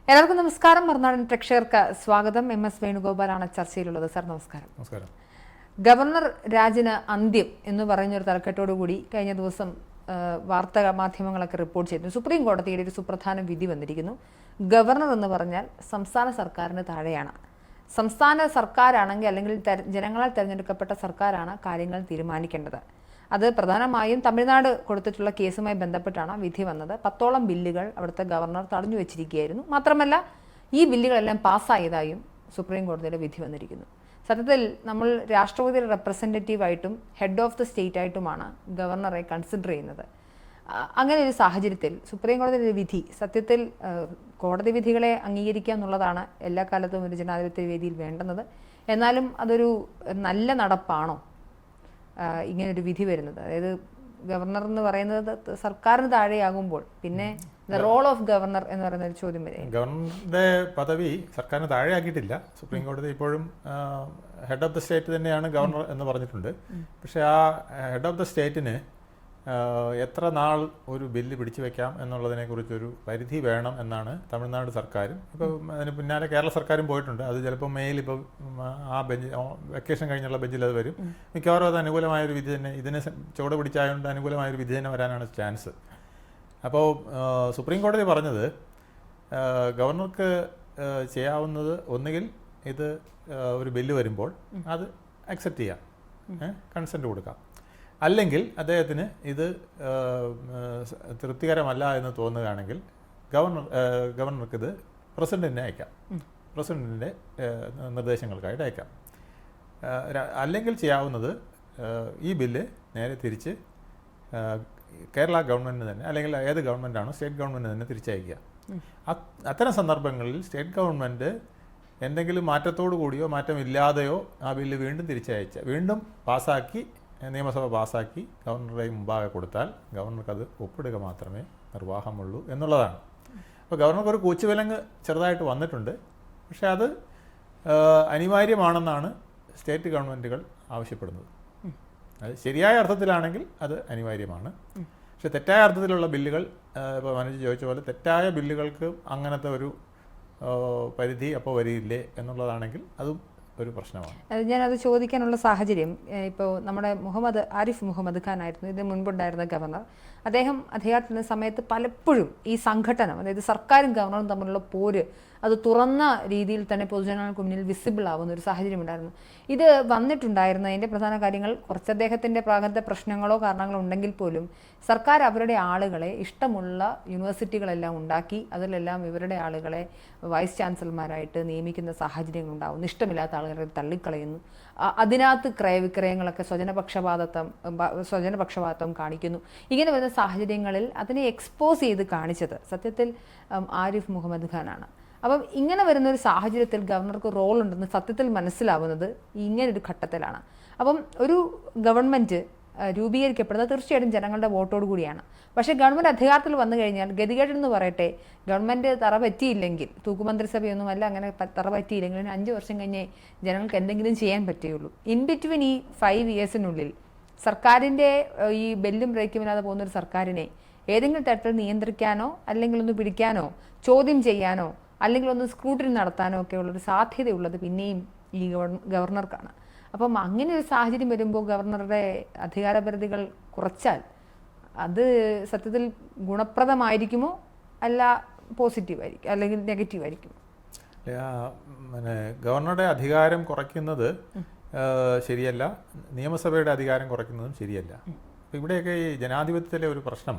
എല്ലാവർക്കും നമസ്കാരം. മറുനാടൻ പ്രേക്ഷകർക്ക് സ്വാഗതം. MS വേണുഗോപാലാണ് ചർച്ചയിലുള്ളത്. സാർ നമസ്കാരം. നമസ്കാരം. ഗവർണർ രാജിന് അന്ത്യം എന്ന് പറയുന്നൊരു തലക്കെട്ടോടുകൂടി കഴിഞ്ഞ ദിവസം വാർത്താ മാധ്യമങ്ങളൊക്കെ റിപ്പോർട്ട് ചെയ്തു. സുപ്രീം കോടതിയുടെ ഒരു സുപ്രധാന വിധി വന്നിരിക്കുന്നു. ഗവർണർ എന്ന് പറഞ്ഞാൽ സംസ്ഥാന സർക്കാരിന് താഴെയാണ്. സംസ്ഥാന സർക്കാരാണെങ്കിൽ അല്ലെങ്കിൽ ജനങ്ങളാൽ തിരഞ്ഞെടുക്കപ്പെട്ട സർക്കാരാണ് കാര്യങ്ങൾ തീരുമാനിക്കേണ്ടത്. അത് പ്രധാനമായും തമിഴ്നാട് കൊടുത്തിട്ടുള്ള കേസുമായി ബന്ധപ്പെട്ടാണ് വിധി വന്നത്. 10ഓളം ബില്ലുകൾ അവിടുത്തെ ഗവർണർ തടഞ്ഞു വെച്ചിരിക്കുകയായിരുന്നു. മാത്രമല്ല ഈ ബില്ലുകളെല്ലാം പാസ്സായതായും സുപ്രീം കോടതിയുടെ വിധി വന്നിരിക്കുന്നു. സത്യത്തിൽ നമ്മൾ രാഷ്ട്രപതിയുടെ റെപ്രസെൻറ്റേറ്റീവായിട്ടും ഹെഡ് ഓഫ് ദ സ്റ്റേറ്റ് ആയിട്ടുമാണ് ഗവർണറെ കൺസിഡർ ചെയ്യുന്നത്. അങ്ങനെ ഒരു സാഹചര്യത്തിൽ സുപ്രീം കോടതിയുടെ വിധി സത്യത്തിൽ കോടതി വിധികളെ അംഗീകരിക്കുക എന്നുള്ളതാണ് എല്ലാ കാലത്തും ഒരു ജനാധിപത്യ വേദിയിൽ വേണ്ടുന്നത്. എന്നാലും അതൊരു നല്ല നടപ്പാണോ ഇങ്ങനൊരു വിധി വരുന്നത്? അതായത് ഗവർണർ എന്ന് പറയുന്നത് സർക്കാരിന് താഴെയാകുമ്പോൾ പിന്നെ ദ റോൾ ഓഫ് ഗവർണർ എന്ന് പറയുന്ന ഒരു ചോദ്യം വരെ. ഗവർണറുടെ പദവി സർക്കാരിന് താഴെയാക്കിയിട്ടില്ല. സുപ്രീം കോടതി ഇപ്പോഴും ഹെഡ് ഓഫ് ദ സ്റ്റേറ്റ് തന്നെയാണ് ഗവർണർ എന്ന് പറഞ്ഞിട്ടുണ്ട്. പക്ഷേ ആ ഹെഡ് ഓഫ് ദ സ്റ്റേറ്റിന് എത്ര നാൾ ഒരു ബില്ല് പിടിച്ചു വെക്കാം എന്നുള്ളതിനെക്കുറിച്ചൊരു പരിധി വേണം എന്നാണ് തമിഴ്നാട് സർക്കാരും ഇപ്പോൾ അതിന് പിന്നാലെ കേരള സർക്കാരും പോയിട്ടുണ്ട്. അത് ചിലപ്പോൾ മെയിൽ ഇപ്പോൾ ആ ബെഞ്ച് വെക്കേഷൻ കഴിഞ്ഞുള്ള ബെഞ്ചിൽ അത് വരും. മിക്കവാറും അത് അനുകൂലമായൊരു വിധി തന്നെ, ഇതിനെ ചുവട് പിടിച്ചായതുകൊണ്ട് അനുകൂലമായൊരു വിധി തന്നെ വരാനാണ് ചാൻസ്. അപ്പോൾ സുപ്രീം കോടതി പറഞ്ഞത് ഗവർണർക്ക് ചെയ്യാവുന്നത് ഒന്നുകിൽ ഇത് ഒരു ബില്ല് വരുമ്പോൾ അത് അക്സെപ്റ്റ് ചെയ്യാം, കൺസെൻറ്റ് കൊടുക്കാം. അല്ലെങ്കിൽ അദ്ദേഹത്തിന് ഇത് തൃപ്തികരമല്ല എന്ന് തോന്നുകയാണെങ്കിൽ ഗവർണർക്ക് ഇത് പ്രസിഡന്റിനെ അയക്കാം, പ്രസിഡന്റിൻ്റെ നിർദ്ദേശങ്ങൾക്കായിട്ട് അയക്കാം. അല്ലെങ്കിൽ ചെയ്യാവുന്നത് ഈ ബില്ല് നേരെ തിരിച്ച് കേരള ഗവൺമെൻറ്റിന് തന്നെ, അല്ലെങ്കിൽ ഏത് ഗവൺമെൻറ്റാണോ സ്റ്റേറ്റ് ഗവൺമെൻറ്റിന് തന്നെ തിരിച്ചയക്കുക. അത്തരം സന്ദർഭങ്ങളിൽ സ്റ്റേറ്റ് ഗവൺമെൻറ് എന്തെങ്കിലും മാറ്റത്തോടു കൂടിയോ മാറ്റമില്ലാതെയോ ആ ബില്ല് വീണ്ടും വീണ്ടും പാസ്സാക്കി നിയമസഭ പാസ്സാക്കി ഗവർണറുടെ മുമ്പാകെ കൊടുത്താൽ ഗവർണർക്ക് അത് ഒപ്പിടുക മാത്രമേ നിർവാഹമുള്ളൂ എന്നുള്ളതാണ്. അപ്പോൾ ഗവർണർക്ക് ഒരു കൂച്ചുവിലങ്ങ് ചെറുതായിട്ട് വന്നിട്ടുണ്ട്. പക്ഷേ അത് അനിവാര്യമാണെന്നാണ് സ്റ്റേറ്റ് ഗവൺമെൻറ്റുകൾ ആവശ്യപ്പെടുന്നത്. അത് ശരിയായ അർത്ഥത്തിലാണെങ്കിൽ അത് അനിവാര്യമാണ്. പക്ഷെ തെറ്റായ അർത്ഥത്തിലുള്ള ബില്ലുകൾ, ഇപ്പോൾ മനോജ് ചോദിച്ച പോലെ തെറ്റായ ബില്ലുകൾക്ക് അങ്ങനത്തെ ഒരു പരിധി അപ്പോൾ വരില്ലേ എന്നുള്ളതാണെങ്കിൽ അതും ഒരു പ്രശ്നമാണ്. ഞാനത് ചോദിക്കാനുള്ള സാഹചര്യം, ഇപ്പോൾ നമ്മുടെ ആരിഫ് മുഹമ്മദ് ഖാൻ ആയിരുന്നു ഇതിന് മുൻപുണ്ടായിരുന്ന ഗവർണർ. അദ്ദേഹം അധികാരത്തിൽ സമയത്ത് പലപ്പോഴും ഈ സംഘടനം, അതായത് സർക്കാരും ഗവർണറും തമ്മിലുള്ള പോര് അത് തുറന്ന രീതിയിൽ തന്നെ പൊതുജനങ്ങൾക്ക് മുന്നിൽ വിസിബിൾ ആവുന്ന ഒരു സാഹചര്യം ഉണ്ടായിരുന്നു. ഇത് വന്നിട്ടുണ്ടായിരുന്നതിൻ്റെ പ്രധാന കാര്യങ്ങൾ കുറച്ച് അദ്ദേഹത്തിൻ്റെ പ്രാഗൽഭ്യ പ്രശ്നങ്ങളോ കാരണങ്ങളോ ഉണ്ടെങ്കിൽ പോലും സർക്കാർ അവരുടെ ആളുകളെ ഇഷ്ടമുള്ള യൂണിവേഴ്സിറ്റികളെല്ലാം ഉണ്ടാക്കി അതിലെല്ലാം ഇവരുടെ ആളുകളെ വൈസ് ചാൻസലർമാരായിട്ട് നിയമിക്കുന്ന സാഹചര്യങ്ങൾ ഉണ്ടാവുന്നു. ഇഷ്ടമില്ലാത്ത ആളുകളെ തള്ളിക്കളയുന്നു. അതിനകത്ത് ക്രയവിക്രയങ്ങളൊക്കെ സ്വജനപക്ഷപാതം കാണിക്കുന്നു. ഇങ്ങനെ വരുന്ന സാഹചര്യങ്ങളിൽ അതിനെ എക്സ്പോസ് ചെയ്ത് കാണിച്ചത് സത്യത്തിൽ ആരിഫ് മുഹമ്മദ് ഖാനാണ്. അപ്പം ഇങ്ങനെ വരുന്നൊരു സാഹചര്യത്തിൽ ഗവർണർക്ക് റോൾ ഉണ്ടെന്ന് സത്യത്തിൽ മനസ്സിലാവുന്നത് ഇങ്ങനൊരു ഘട്ടത്തിലാണ്. അപ്പം ഒരു ഗവൺമെൻറ് രൂപീകരിക്കപ്പെടുന്നത് തീർച്ചയായിട്ടും ജനങ്ങളുടെ വോട്ടോടു കൂടിയാണ്. പക്ഷേ ഗവൺമെൻറ് അധികാരത്തിൽ വന്നു കഴിഞ്ഞാൽ ഗതികേടെന്ന് പറയട്ടെ, ഗവൺമെൻറ് തറ പറ്റിയില്ലെങ്കിൽ, തൂക്കുമന്ത്രിസഭയൊന്നുമല്ല, അങ്ങനെ തറ പറ്റിയില്ലെങ്കിൽ 5 വർഷം കഴിഞ്ഞേ ജനങ്ങൾക്ക് എന്തെങ്കിലും ചെയ്യാൻ പറ്റുകയുള്ളൂ. ഇൻ ബിറ്റ്വീൻ ഈ 5 ഇയേഴ്സിനുള്ളിൽ സർക്കാരിൻ്റെ ഈ ബെല്ലും ബ്രേക്കുമില്ലാതെ പോകുന്നൊരു സർക്കാരിനെ ഏതെങ്കിലും തരത്തിൽ നിയന്ത്രിക്കാനോ അല്ലെങ്കിൽ ഒന്ന് പിടിക്കാനോ ചോദ്യം ചെയ്യാനോ അല്ലെങ്കിൽ ഒന്ന് സ്ക്രൂട്ടിനി നടത്താനോ ഒക്കെ ഉള്ളൊരു സാധ്യതയുള്ളത് പിന്നെയും ഈ ഗവർണർക്കാണ്. അപ്പം അങ്ങനെ ഒരു സാഹചര്യം വരുമ്പോൾ ഗവർണറുടെ അധികാരപരിധികൾ കുറച്ചാൽ അത് സത്യത്തിൽ ഗുണപ്രദമായിരിക്കുമോ അല്ല പോസിറ്റീവായിരിക്കും അല്ലെങ്കിൽ നെഗറ്റീവായിരിക്കുമോ? ഗവർണറുടെ അധികാരം കുറയ്ക്കുന്നത് ശരിയല്ല, നിയമസഭയുടെ അധികാരം കുറയ്ക്കുന്നതും ശരിയല്ല. അപ്പോൾ ഇവിടെയൊക്കെ ഈ ജനാധിപത്യത്തിലെ ഒരു പ്രശ്നം,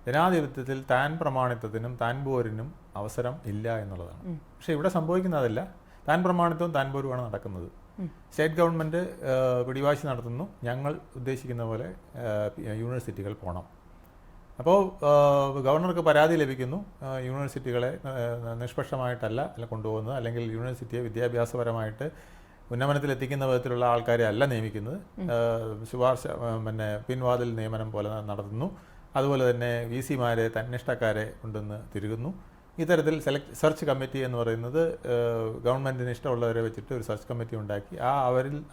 ജനാധിപത്യത്തിൽ താൻ പ്രമാണിത്വത്തിനും താൻ പോരിനും അവസരം ഇല്ല എന്നുള്ളതാണ്. പക്ഷേ ഇവിടെ സംഭവിക്കുന്നതല്ല, താൻ പ്രമാണിത്വവും താൻ പോരുമാണ് നടക്കുന്നത്. സ്റ്റേറ്റ് ഗവൺമെൻറ് പിടിവാശി നടത്തുന്നു, ഞങ്ങൾ ഉദ്ദേശിക്കുന്ന പോലെ യൂണിവേഴ്സിറ്റികൾ പോകണം. അപ്പോൾ ഗവർണർക്ക് പരാതി ലഭിക്കുന്നു, യൂണിവേഴ്സിറ്റികളെ നിഷ്പക്ഷമായിട്ടല്ല കൊണ്ടുപോകുന്നത്, അല്ലെങ്കിൽ യൂണിവേഴ്സിറ്റിയെ വിദ്യാഭ്യാസപരമായിട്ട് ഉന്നമനത്തിലെത്തിക്കുന്ന വിധത്തിലുള്ള ആൾക്കാരെ അല്ല നിയമിക്കുന്നത്, ശുപാർശ പിൻവാതിൽ നിയമനം പോലെ നടത്തുന്നു. അതുപോലെ തന്നെ VC-മാരെ തന്നിഷ്ടക്കാരെ കൊണ്ടുവന്ന് തിരുകുന്നു. ഇത്തരത്തിൽ സെർച്ച് കമ്മിറ്റി എന്ന് പറയുന്നത് ഗവൺമെൻറ്റിന് ഇഷ്ടമുള്ളവരെ വെച്ചിട്ട് ഒരു സെർച്ച് കമ്മിറ്റി ഉണ്ടാക്കി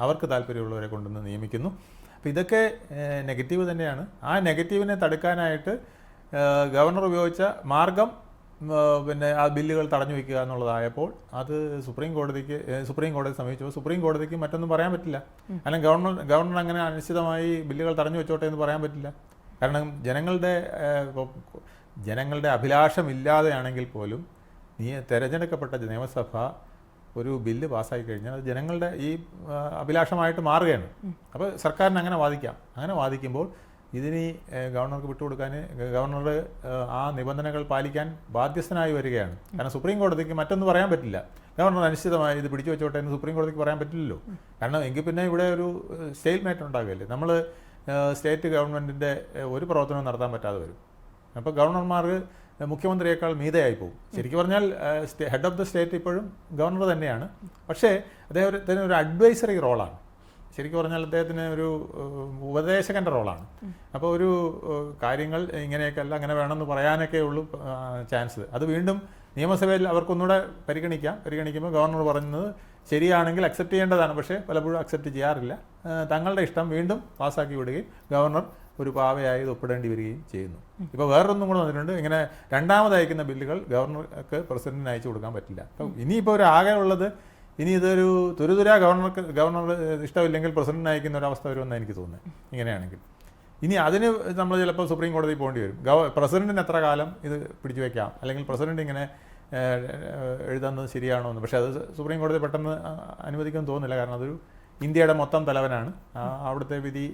അവർക്ക് താല്പര്യമുള്ളവരെ കൊണ്ടുവന്ന് നിയമിക്കുന്നു. അപ്പോൾ ഇതൊക്കെ നെഗറ്റീവ് തന്നെയാണ്. ആ നെഗറ്റീവിനെ തടുക്കാനായിട്ട് ഗവർണർ ഉപയോഗിച്ച മാർഗം പിന്നെ ആ ബില്ലുകൾ തടഞ്ഞു വയ്ക്കുക എന്നുള്ളതായപ്പോൾ അത് സുപ്രീം കോടതി സമീപിച്ചപ്പോൾ സുപ്രീം കോടതിക്ക് മറ്റൊന്നും പറയാൻ പറ്റില്ല. അല്ലെങ്കിൽ ഗവർണർ അങ്ങനെ അനിശ്ചിതമായി ബില്ലുകൾ തടഞ്ഞു വെച്ചോട്ടെ എന്ന് പറയാൻ പറ്റില്ല. കാരണം ജനങ്ങളുടെ അഭിലാഷമില്ലാതെയാണെങ്കിൽ പോലും തിരഞ്ഞെടുക്കപ്പെട്ട നിയമസഭ ഒരു ബില്ല് പാസ്സായി കഴിഞ്ഞാൽ അത് ജനങ്ങളുടെ ഈ അഭിലാഷമായിട്ട് മാറുകയാണ്. അപ്പോൾ സർക്കാരിന് അങ്ങനെ വാദിക്കാം. അങ്ങനെ വാദിക്കുമ്പോൾ ഇതിന് ഗവർണർക്ക് വിട്ടുകൊടുക്കാൻ ഗവർണർ ആ നിബന്ധനകൾ പാലിക്കാൻ ബാധ്യസ്ഥനായി വരികയാണ്. കാരണം സുപ്രീം കോടതിക്ക് മറ്റൊന്നും പറയാൻ പറ്റില്ല. ഗവർണർ അനിശ്ചിതമായി ഇത് പിടിച്ചു വെച്ചോട്ടെ എന്ന് സുപ്രീം കോടതിക്ക് പറയാൻ പറ്റില്ലല്ലോ. കാരണം എങ്കിൽ പിന്നെ ഇവിടെ ഒരു സ്റ്റേറ്റ്മെൻറ്റ് ഉണ്ടാകുകയല്ലേ. നമ്മൾ സ്റ്റേറ്റ് ഗവൺമെൻറ്റിൻ്റെ ഒരു പ്രവർത്തനവും നടത്താൻ പറ്റാതെ വരും. അപ്പോൾ ഗവർണർമാർ മുഖ്യമന്ത്രിയേക്കാൾ മീതയായി പോകും. ശരിക്കും പറഞ്ഞാൽ ഹെഡ് ഓഫ് ദ സ്റ്റേറ്റ് ഇപ്പോഴും ഗവർണർ തന്നെയാണ്. പക്ഷേ അദ്ദേഹത്തിന് ഒരു അഡ്വൈസറി റോളാണ്. ശരിക്കും പറഞ്ഞാൽ അദ്ദേഹത്തിന് ഒരു ഉപദേശകൻ്റെ റോളാണ്. അപ്പോൾ ഒരു കാര്യങ്ങൾ ഇങ്ങനെയൊക്കെയല്ല അങ്ങനെ വേണമെന്ന് പറയാനൊക്കെ ഉള്ളൂ ചാൻസ്. അത് വീണ്ടും നിയമസഭയിൽ അവർക്കൊന്നുകൂടെ പരിഗണിക്കുമ്പോൾ ഗവർണർ പറയുന്നത് ശരിയാണെങ്കിൽ അക്സെപ്റ്റ് ചെയ്യേണ്ടതാണ്. പക്ഷേ പലപ്പോഴും അക്സെപ്റ്റ് ചെയ്യാറില്ല. തങ്ങളുടെ ഇഷ്ടം വീണ്ടും പാസ്സാക്കി വിടുകയും ഗവർണർ ഒരു പാവയായി ഇത് ഒപ്പിടേണ്ടി വരികയും ചെയ്യുന്നു. ഇപ്പോൾ വേറൊന്നും കൂടെ വന്നിട്ടുണ്ട്. ഇങ്ങനെ രണ്ടാമത് അയക്കുന്ന ബില്ലുകൾ ഗവർണർക്ക് പ്രസിഡന്റിന് അയച്ചു കൊടുക്കാൻ പറ്റില്ല. അപ്പം ഇനിയിപ്പോൾ ഒരു ആകെ ഉള്ളത് ഇനി ഇതൊരു തുരുതുരാ ഗവർണർ ഇഷ്ടമില്ലെങ്കിൽ പ്രസിഡന്റിന് അയക്കുന്ന ഒരു അവസ്ഥ വരുമെന്ന് എനിക്ക് തോന്നുന്നത്. ഇങ്ങനെയാണെങ്കിൽ ഇനി അതിന് നമ്മൾ ചിലപ്പോൾ സുപ്രീം കോടതി പോകേണ്ടി വരും. പ്രസിഡന്റിന് എത്ര കാലം ഇത് പിടിച്ചു വയ്ക്കാം, അല്ലെങ്കിൽ പ്രസിഡന്റ് ഇങ്ങനെ എഴുതുന്നത് ശരിയാണോ എന്ന്. പക്ഷേ അത് സുപ്രീം കോടതി പെട്ടെന്ന് അനുവദിക്കുമെന്ന് തോന്നുന്നില്ല. കാരണം അതൊരു ഇന്ത്യയുടെ മൊത്തം തലവനാണ്. അവിടുത്തെ വിധി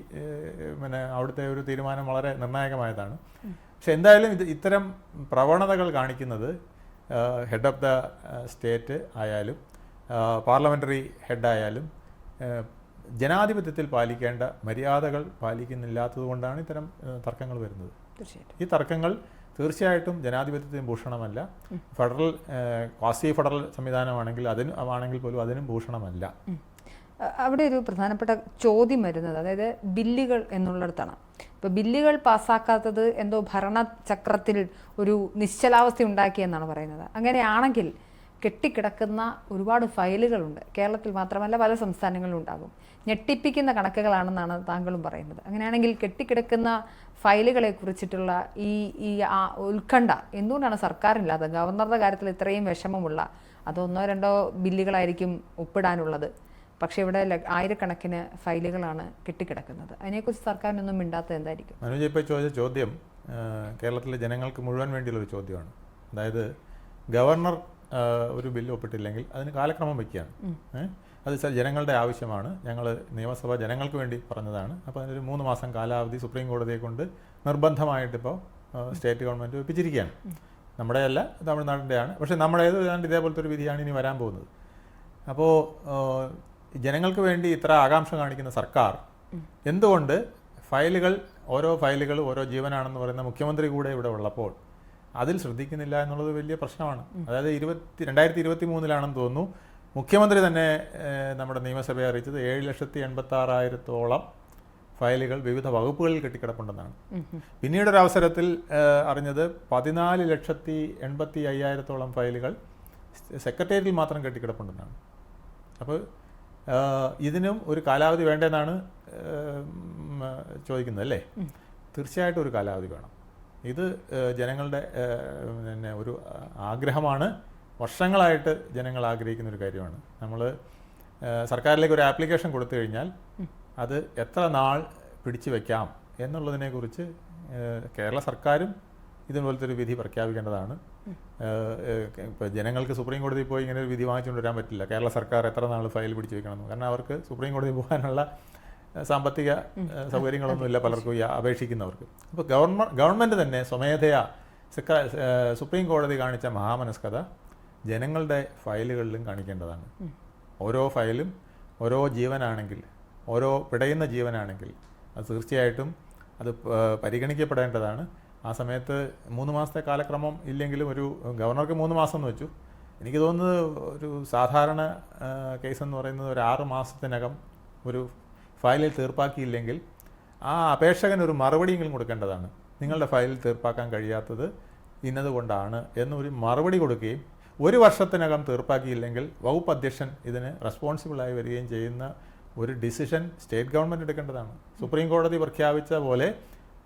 അവിടുത്തെ ഒരു തീരുമാനം വളരെ നിർണായകമായതാണ്. പക്ഷെ എന്തായാലും ഇത്തരം പ്രവണതകൾ കാണിക്കുന്നത് ഹെഡ് ഓഫ് ദ സ്റ്റേറ്റ് ആയാലും പാർലമെൻ്ററി ഹെഡായാലും ജനാധിപത്യത്തിൽ പാലിക്കേണ്ട മര്യാദകൾ പാലിക്കുന്നില്ലാത്തതുകൊണ്ടാണ് ഇത്തരം തർക്കങ്ങൾ വരുന്നത്. ഈ തർക്കങ്ങൾ തീർച്ചയായിട്ടും ജനാധിപത്യത്തിന് ഭൂഷണമല്ല. ഫെഡറൽ ക്വാസി ഫെഡറൽ സംവിധാനമാണെങ്കിൽ പോലും അതിനും ഭൂഷണമല്ല. അവിടെ ഒരു പ്രധാനപ്പെട്ട ചോദ്യം വരുന്നത്, അതായത് ബില്ലുകൾ എന്നുള്ളിടത്താണ്. ഇപ്പോൾ ബില്ലുകൾ പാസ്സാക്കാത്തത് എന്തോ ഭരണചക്രത്തിൽ ഒരു നിശ്ചലാവസ്ഥ ഉണ്ടാക്കിയെന്നാണ് പറയുന്നത്. അങ്ങനെയാണെങ്കിൽ കെട്ടിക്കിടക്കുന്ന ഒരുപാട് ഫയലുകളുണ്ട്. കേരളത്തിൽ മാത്രമല്ല പല സംസ്ഥാനങ്ങളിലും ഉണ്ടാകും. ഞെട്ടിപ്പിക്കുന്ന കണക്കുകളാണെന്നാണ് താങ്കളും പറയുന്നത്. അങ്ങനെയാണെങ്കിൽ കെട്ടിക്കിടക്കുന്ന ഫയലുകളെ കുറിച്ചിട്ടുള്ള ഈ ഉത്കണ്ഠ എന്തുകൊണ്ടാണ് സർക്കാരില്ലാതെ? ഗവർണറുടെ കാര്യത്തിൽ ഇത്രയും വിഷമമുള്ള അതൊന്നോ രണ്ടോ ബില്ലുകളായിരിക്കും ഒപ്പിടാനുള്ളത്. പക്ഷേ ഇവിടെ ആയിരക്കണക്കിന് ഫയലുകളാണ് കെട്ടിക്കിടക്കുന്നത്. അതിനെക്കുറിച്ച് സർക്കാരിനൊന്നും മിണ്ടാത്തത് എന്തായിരിക്കും? മനോജ് ഇപ്പോൾ ചോദിച്ച ചോദ്യം കേരളത്തിലെ ജനങ്ങൾക്ക് മുഴുവൻ വേണ്ടിയുള്ളൊരു ചോദ്യമാണ്. അതായത് ഗവർണർ ഒരു ബില്ല് ഒപ്പിട്ടില്ലെങ്കിൽ അതിന് കാലക്രമം വയ്ക്കുകയാണ്. അത് ജനങ്ങളുടെ ആവശ്യമാണ്. ഞങ്ങൾ നിയമസഭ ജനങ്ങൾക്ക് വേണ്ടി പറഞ്ഞതാണ്. അപ്പോൾ അതിനൊരു 3 മാസം കാലാവധി സുപ്രീം കോടതിയെ കൊണ്ട് നിർബന്ധമായിട്ടിപ്പോൾ സ്റ്റേറ്റ് ഗവൺമെൻറ് വെപ്പിച്ചിരിക്കുകയാണ്. നമ്മുടെയല്ല, തമിഴ്നാടിൻ്റെയാണ്. പക്ഷേ നമ്മുടെ ഏതാണ്ട് ഇതേപോലത്തെ ഒരു വിധിയാണ് ഇനി വരാൻ പോകുന്നത്. അപ്പോൾ ജനങ്ങൾക്ക് വേണ്ടി ഇത്ര ആകാംക്ഷ കാണിക്കുന്ന സർക്കാർ എന്തുകൊണ്ട് ഓരോ ഫയലുകൾ ഓരോ ജീവനാണെന്ന് പറയുന്ന മുഖ്യമന്ത്രി കൂടെ ഇവിടെ ഉള്ളപ്പോൾ അതിൽ ശ്രദ്ധിക്കുന്നില്ല എന്നുള്ളത് വലിയ പ്രശ്നമാണ്. അതായത് 2023 തോന്നുന്നു മുഖ്യമന്ത്രി തന്നെ നമ്മുടെ നിയമസഭയെ അറിയിച്ചത് 7,86,000 ഫയലുകൾ വിവിധ വകുപ്പുകളിൽ കെട്ടിക്കിടപ്പുണ്ടെന്നാണ്. പിന്നീടൊരു അവസരത്തിൽ അറിഞ്ഞത് 14,85,000 ഫയലുകൾ സെക്രട്ടേറിയറ്റിൽ മാത്രം കെട്ടിക്കിടപ്പുണ്ടെന്നാണ്. അപ്പോൾ ഇതിനും ഒരു കാലാവധി വേണ്ടെന്നാണ് ചോദിക്കുന്നത് അല്ലേ? തീർച്ചയായിട്ടും ഒരു കാലാവധി വേണം. ഇത് ജനങ്ങളുടെ ഒരു ആഗ്രഹമാണ്. വർഷങ്ങളായിട്ട് ജനങ്ങൾ ആഗ്രഹിക്കുന്ന ഒരു കാര്യമാണ്. നമ്മൾ സർക്കാരിലേക്ക് ഒരു ആപ്ലിക്കേഷൻ കൊടുത്തു കഴിഞ്ഞാൽ അത് എത്ര നാൾ പിടിച്ചു വയ്ക്കാം എന്നുള്ളതിനെക്കുറിച്ച് കേരള സർക്കാരും ഇതുപോലത്തെ ഒരു വിധി പ്രഖ്യാപിക്കേണ്ടതാണ്. ഇപ്പോൾ ജനങ്ങൾക്ക് സുപ്രീം കോടതി പോയി ഇങ്ങനെ ഒരു വിധി വാങ്ങിച്ചുകൊണ്ട് വരാൻ പറ്റില്ല. കേരള സർക്കാർ എത്ര നാൾ ഫയൽ പിടിച്ചു വെക്കണമെന്ന്. കാരണം അവർക്ക് സുപ്രീം കോടതി പോകാനുള്ള സാമ്പത്തിക സൗകര്യങ്ങളൊന്നുമില്ല പലർക്കും അപേക്ഷിക്കുന്നവർക്ക്. അപ്പോൾ ഗവൺമെൻറ് തന്നെ സ്വമേധയാ സുപ്രീം കോടതി കാണിച്ച മഹാമനസ്കത ജനങ്ങളുടെ ഫയലുകളിലും കാണിക്കേണ്ടതാണ്. ഓരോ ഫയലും ഓരോ ജീവനാണെങ്കിൽ, ഓരോ പിടയുന്ന ജീവനാണെങ്കിൽ അത് തീർച്ചയായിട്ടും അത് പരിഗണിക്കപ്പെടേണ്ടതാണ്. ആ സമയത്ത് 3 മാസത്തെ കാലക്രമം ഇല്ലെങ്കിലും ഒരു ഗവർണർക്ക് 3 മാസം എന്ന് വെച്ചു. എനിക്ക് തോന്നുന്നത് ഒരു സാധാരണ കേസെന്ന് പറയുന്നത് ഒരു 6 മാസത്തിനകം ഒരു ഫയലിൽ തീർപ്പാക്കിയില്ലെങ്കിൽ ആ അപേക്ഷകന് ഒരു മറുപടിയെങ്കിലും കൊടുക്കേണ്ടതാണ്. നിങ്ങളുടെ ഫയലിൽ തീർപ്പാക്കാൻ കഴിയാത്തത് ഇന്നതുകൊണ്ടാണ് എന്നൊരു മറുപടി കൊടുക്കുകയും 1 വർഷത്തിനകം തീർപ്പാക്കിയില്ലെങ്കിൽ വകുപ്പ് അധ്യക്ഷൻ ഇതിന് റെസ്പോൺസിബിളായി വരികയും ചെയ്യുന്ന ഒരു ഡിസിഷൻ സ്റ്റേറ്റ് ഗവൺമെൻറ് എടുക്കേണ്ടതാണ്. സുപ്രീം കോടതി പ്രഖ്യാപിച്ച പോലെ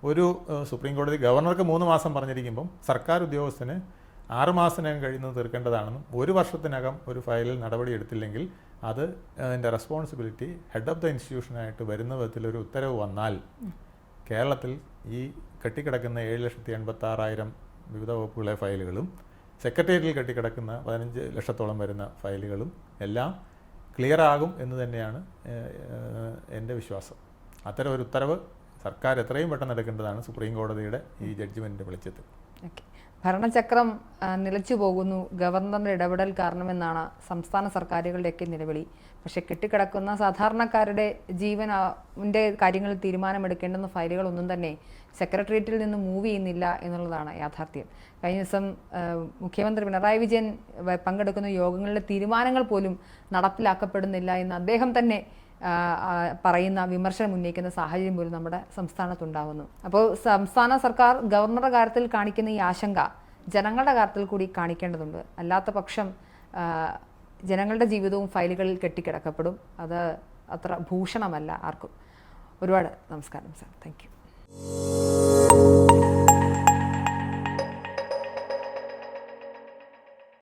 ഒരു സുപ്രീം കോടതി ഗവർണർക്ക് 3 മാസം പറഞ്ഞിരിക്കുമ്പം സർക്കാർ ഉദ്യോഗസ്ഥന് 6 മാസത്തിനകം കഴിയുന്നത് തീർക്കേണ്ടതാണെന്നും 1 വർഷത്തിനകം ഒരു ഫയലിൽ നടപടി എടുത്തില്ലെങ്കിൽ അത് അതിൻ്റെ റെസ്പോൺസിബിലിറ്റി ഹെഡ് ഓഫ് ദ ഇൻസ്റ്റിറ്റ്യൂഷനായിട്ട് വരുന്ന വിധത്തിലൊരു ഉത്തരവ് വന്നാൽ കേരളത്തിൽ ഈ കെട്ടിക്കിടക്കുന്ന 7,86,000 വിവിധ വകുപ്പുകളെ ഫയലുകളും സെക്രട്ടേറിയറ്റിൽ കെട്ടിക്കിടക്കുന്ന 15 ലക്ഷത്തോളം വരുന്ന ഫയലുകളും എല്ലാം ക്ലിയർ ആകും എന്ന് തന്നെയാണ് എൻ്റെ വിശ്വാസം. അത്തരം ഒരു ഉത്തരവ് സർക്കാർ എത്രയും പെട്ടെന്ന് എടുക്കേണ്ടതാണ് സുപ്രീം കോടതിയുടെ ഈ ജഡ്ജ്മെൻറ്റിൻ്റെ വെളിച്ചത്തിൽ. ഓക്കെ, ഭരണചക്രം നിലച്ചു പോകുന്നു ഗവർണറുടെ ഇടപെടൽ കാരണമെന്നാണ് സംസ്ഥാന സർക്കാരുകളുടെയൊക്കെ നിലവിളി. പക്ഷേ കെട്ടിക്കിടക്കുന്ന സാധാരണക്കാരുടെ ജീവൻ്റെ കാര്യങ്ങളിൽ തീരുമാനമെടുക്കേണ്ടുന്ന ഫയലുകളൊന്നും തന്നെ സെക്രട്ടേറിയറ്റിൽ നിന്ന് മൂവ് ചെയ്യുന്നില്ല എന്നുള്ളതാണ് യാഥാർത്ഥ്യം. കഴിഞ്ഞ ദിവസം മുഖ്യമന്ത്രി പിണറായി വിജയൻ പങ്കെടുക്കുന്ന യോഗങ്ങളിലെ തീരുമാനങ്ങൾ പോലും നടപ്പിലാക്കപ്പെടുന്നില്ല എന്ന് അദ്ദേഹം തന്നെ പറയുന്ന വിമർശനം ഉന്നയിക്കുന്ന സാഹചര്യം പോലും നമ്മുടെ സംസ്ഥാനത്തുണ്ടാകുന്നു. അപ്പോൾ സംസ്ഥാന സർക്കാർ ഗവർണറുടെ കാര്യത്തിൽ കാണിക്കുന്ന ഈ ആശങ്ക ജനങ്ങളുടെ കാര്യത്തിൽ കൂടി കാണിക്കേണ്ടതുണ്ട്. അല്ലാത്ത പക്ഷം ജനങ്ങളുടെ ജീവിതവും ഫയലുകളിൽ കെട്ടിക്കിടക്കപ്പെടും. അത് അത്ര ഭൂഷണമല്ല ആർക്കും. ഒരുപാട് നമസ്കാരം സാർ. Thank you.